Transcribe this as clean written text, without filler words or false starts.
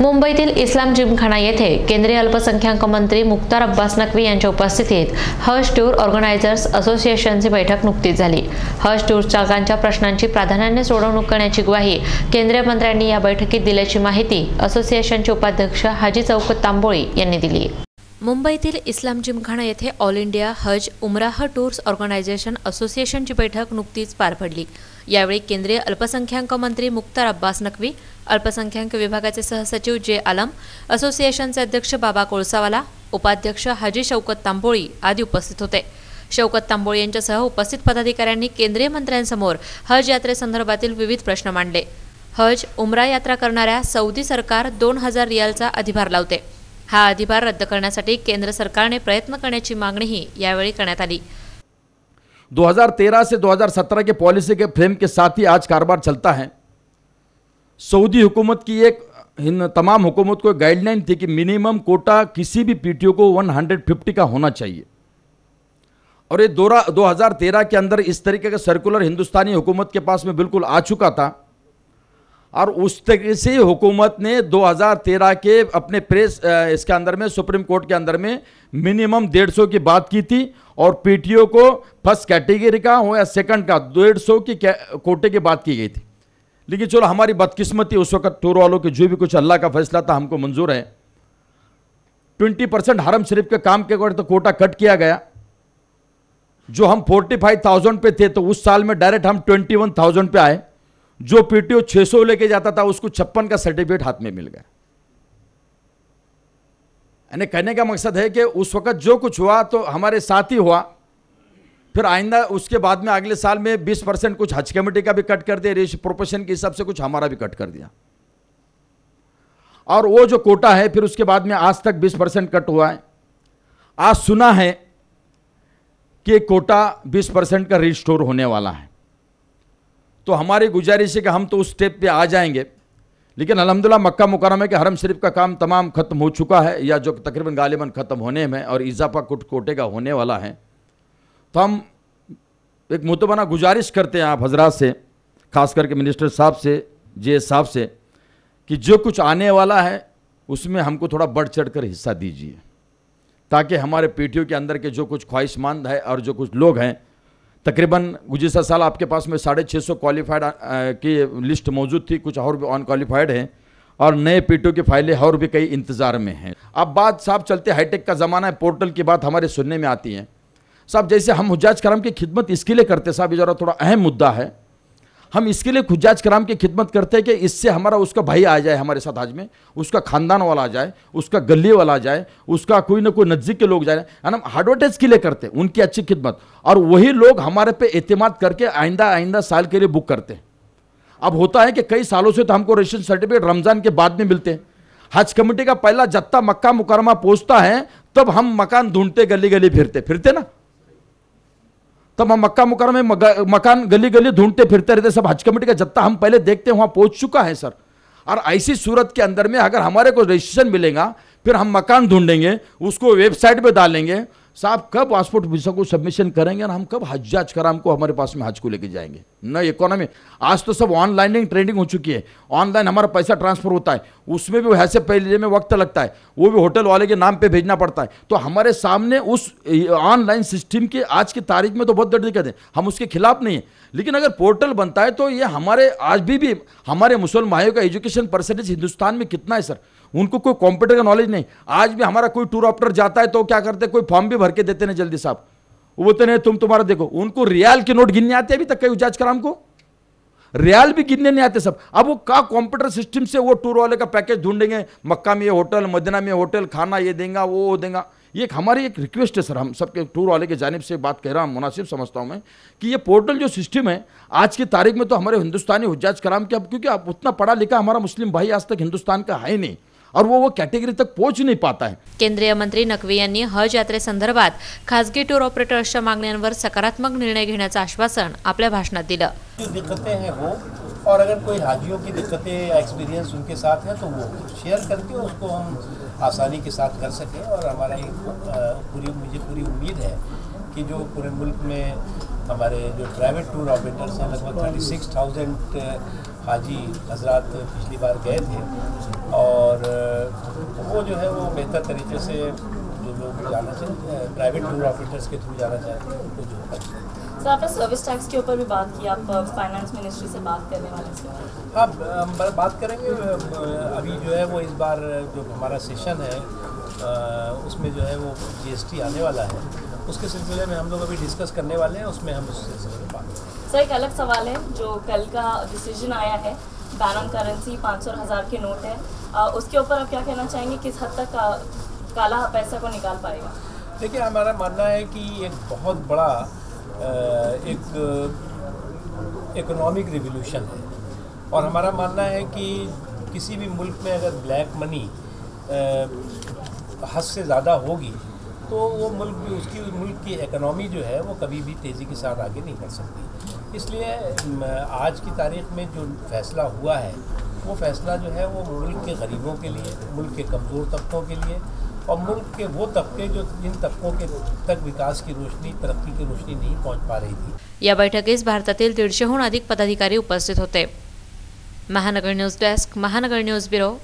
मुंबईतील इस्लाम जिमखाना येथे केंद्रीय अल्पसंख्याक मंत्री मुख्तार अब्बास नक्वी यांच्या उपस्थितीत हज टूर ऑर्गनायझर्स असोसिएशनची बैठक नुकतीच झाली। हज टूर चालकांच्या प्रश्नांची प्राधान्याने सोडवणूक करण्याची ग्वाही केंद्रीय मंत्र्यांनी या बैठकीत दिल्याची माहिती असोसिएशनचे उपाध्यक्ष हाजी शौकत तांबोळी यांनी दिली। मुंबईतील इस्लाम जिमखाना येथे ऑल इंडिया हज उमराह टूर्स ऑर्गनायझेशन असोसिएशनची बैठक नुकतीच पार पडली। यावेळी केंद्रीय अल्पसंख्याक मंत्री मुख्तार अब्बास नक्वी, अल्पसंख्याक विभागाचे सहसचिव जे आलम, असोसिएशनचे अध्यक्ष बाबा कोळसावाला, उपाध्यक्ष हाजी शौकत तांबोळी आदी उपस्थित होते। शौकत तांबोळी यांच्यासह उपस्थित पदाधिकाऱ्यांनी केंद्रीय मंत्र्यांसमोर हज यात्रेसंदर्भातील विविध प्रश्न मांडले। हज उमरा यात्रा करणाऱ्या सौदी सरकार 2000 रियालचा अधिभार लावते। हा अधिभार रद्द करण्यासाठी केंद्र सरकारने प्रयत्न करण्याची मागणीही यावेळी करण्यात आली। 2013 से 2017 के पॉलिसी के फ्रेम के साथ ही आज कारोबार चलता है। सऊदी हुकूमत की एक तमाम हुकूमत को गाइडलाइन थी कि मिनिमम कोटा किसी भी पीटीओ को 150 का होना चाहिए, और ये 2013 के अंदर इस तरीके का सर्कुलर हिंदुस्तानी हुकूमत के पास में बिल्कुल आ चुका था। और उस तरीके से हुकूमत ने 2013 के अपने प्रेस इसके अंदर में सुप्रीम कोर्ट के अंदर में मिनिमम 150 की बात की थी, और पीटीओ को फर्स्ट कैटेगरी का हो या सेकंड का 150 की कोटे की बात की गई थी। लेकिन चलो हमारी बदकिस्मती उस वक्त टूर वालों की जो भी कुछ अल्लाह का फैसला था हमको मंजूर है। 20% हरम शरीफ के काम के वक्त तो कोटा कट किया गया। जो हम 45,000 पे थे तो उस साल में डायरेक्ट हम 21,000 पे आए। जो पीटीओ 600 लेके जाता था उसको 56 का सर्टिफिकेट हाथ में मिल गया। यानी कहने का मकसद है कि उस वक्त जो कुछ हुआ तो हमारे साथ ही हुआ। फिर आइंदा उसके बाद में अगले साल में 20% कुछ हज कमेटी का भी कट कर दिया, रेशियो प्रोपोर्शन के हिसाब से कुछ हमारा भी कट कर दिया। और वो जो कोटा है फिर उसके बाद में आज तक 20% कट हुआ है। आज सुना है कि कोटा 20% का रिस्टोर होने वाला है। तो हमारी गुजारिश है कि हम तो उस स्टेप पे आ जाएंगे, लेकिन अल्हम्दुलिल्लाह मक्का मुकर्रमा के हरम शरीफ का काम तमाम खत्म हो चुका है, या जो तकरीबन गालिबन ख़त्म होने में और इजाफा कुछ कोटे का होने वाला है। तो हम एक मुतबना गुजारिश करते हैं आप हजरात से, ख़ास करके मिनिस्टर साहब से, जेएस साहब से, कि जो कुछ आने वाला है उसमें हमको थोड़ा बढ़ चढ़ कर हिस्सा दीजिए, ताकि हमारे पीटीओ के अंदर के जो कुछ ख्वाहिशमंद है और जो कुछ लोग हैं, तकरीबन गुज़िश्ता साल आपके पास में 650 क्वालिफाइड की लिस्ट मौजूद थी, कुछ और भी अनक्वालिफाइड हैं, और नए पीटीओ की फाइलें और भी कई इंतज़ार में हैं। अब बात साहब चलते हाईटेक का ज़माना है, पोर्टल की बात हमारे सुनने में आती है साहब। जैसे हम हुज्जाज कराम की खिदमत इसके लिए करते साहब, ये ज़रा थोड़ा अहम मुद्दा है। हम इसके लिए हुज्जाज कराम की खिदमत करते हैं कि इससे हमारा उसका भाई आ जाए हमारे साथ हज में, उसका ख़ानदान वाला आ जाए, उसका गली वाला आ जाए, उसका कोई ना कोई नज़दीक के लोग जाए। हम एडवर्टाइज के लिए करते हैं उनकी अच्छी खिदमत, और वही लोग हमारे पे एतमाद करके आइंदा साल के लिए बुक करते हैं। अब होता है कि कई सालों से तो हमको रजिस्ट्रेशन सर्टिफिकेट रमज़ान के बाद में मिलते हैं। हज कमेटी का पहला जत्था मक्का मुकरमा पहुँचता है तब हम मकान ढूंढते, गली गली फिरते ना, तब हम मक्का मुकरमा में मकान गली गली ढूंढते फिरते रहते। सब हज कमेटी का जत्था हम पहले देखते हैं वहाँ पहुँच चुका है सर। और ऐसी सूरत के अंदर में अगर हमारे को रजिस्ट्रेशन मिलेगा, फिर हम मकान ढूंढेंगे, उसको वेबसाइट पे डालेंगे। साहब कब पासपोर्ट वीज़ा को सबमिशन करेंगे और हम कब हज्जाज कराम को हमारे पास में हज को लेके जाएंगे? न इकोनॉमी, आज तो सब ऑनलाइन ट्रेडिंग हो चुकी है, ऑनलाइन हमारा पैसा ट्रांसफर होता है, उसमें भी ऐसे पहले में वक्त लगता है, वो भी होटल वाले के नाम पे भेजना पड़ता है। तो हमारे सामने उस ऑनलाइन सिस्टम के आज की तारीख में तो बहुत बड़ी दिक्कत है, हम उसके खिलाफ नहीं है। लेकिन अगर पोर्टल बनता है तो ये हमारे आज भी हमारे मुसलमान भाइयों का एजुकेशन परसेंटेज हिंदुस्तान में कितना है सर? उनको कोई कंप्यूटर का नॉलेज नहीं। आज भी हमारा कोई टूर ऑपरेटर जाता है तो क्या करते हैं, कोई फॉर्म भी भर के देते हैं जल्दी साहब, वो बोलते नहीं तुम्हारा देखो। उनको रियाल के नोट गिनने आते हैं, अभी तक कई हुज्जाज कराम को रियाल भी गिनने नहीं आते सब। अब वो का कंप्यूटर सिस्टम से वो टूर वाले का पैकेज ढूंढेंगे, मक्का में ये होटल, मदीना में होटल, खाना ये देंगे, वो देंगे। ये हमारी एक रिक्वेस्ट है सर, हम सबके टूर वाले की जानिब से बात कह रहा हूँ, मुनासिब समझता हूँ मैं, कि ये पोर्टल जो सिस्टम है आज की तारीख में तो हमारे हिंदुस्तानी हुज्जाज कराम के, अब क्योंकि अब उतना पढ़ा लिखा हमारा मुस्लिम भाई आज तक हिंदुस्तान का है नहीं, और वो कैटेगरी तक पहुंच नहीं पाता है। केंद्रीय मंत्री नक्वी यांनी हज यात्रेसंदर्भात खासगी टूर ऑपरेटर्सच्या मागण्यांवर सकारात्मक निर्णय घेण्याचं आश्वासन आपल्या भाषणात दिलं। जो दिक्कतें हैं वो, और अगर कोई हाजियों की दिक्कतें या एक्सपीरियंस उनके साथ है तो वो शेयर करके उसको हम आसानी के साथ कर सकें। और हमारा मुझे पूरी उम्मीद है कि जो पूरे मुल्क में हमारे जो प्राइवेट टूर ऑपरेटर्स हैं, लगभग 36,000 हाजी हजरात पिछली बार गए थे, और वो जो है वो बेहतर तरीके से जो लोग जाना चाहते हैं, प्राइवेट टूर ऑपरेटर्स के थ्रू जाना चाहते हैं, उनको जो है। सर आपने सर्विस टैक्स के ऊपर भी बात की, आप फाइनेंस मिनिस्ट्री से बात करने वाले हैं? हाँ, हम बात करेंगे। अभी जो है वो इस बार जो हमारा सेशन है उसमें जो है वो GST आने वाला है, उसके सिलसिले में हम लोग अभी डिस्कस करने वाले हैं, उसमें हम उस सिलसिले में बात करेंगे। सर एक अलग सवाल है, जो कल का डिसीजन आया है बैन ऑन करेंसी, 500 और 1000 के नोट है, उसके ऊपर आप क्या कहना चाहेंगे, किस हद तक काला पैसा को निकाल पाएगा? देखिए, हमारा मानना है कि एक बहुत बड़ा एक इकोनॉमिक रिवोल्यूशन है, और हमारा मानना है कि किसी भी मुल्क में अगर ब्लैक मनी हद से ज़्यादा होगी तो वो मुल्क की इकोनॉमी जो है वो कभी भी तेज़ी के साथ आगे नहीं बढ़ सकती। इसलिए आज की तारीख में जो फैसला हुआ है वो फैसला जो है वो मुल्क के गरीबों के लिए, मुल्क के कमज़ोर तबकों के लिए, और मुल्क के वो तबके जो जिन तबकों के तक विकास की रोशनी, तरक्की की रोशनी नहीं पहुंच पा रही थी। या बैठकीस भारतातील 150हून अधिक पदाधिकारी उपस्थित होते। महानगर न्यूज डेस्क, महानगर न्यूज ब्युरो।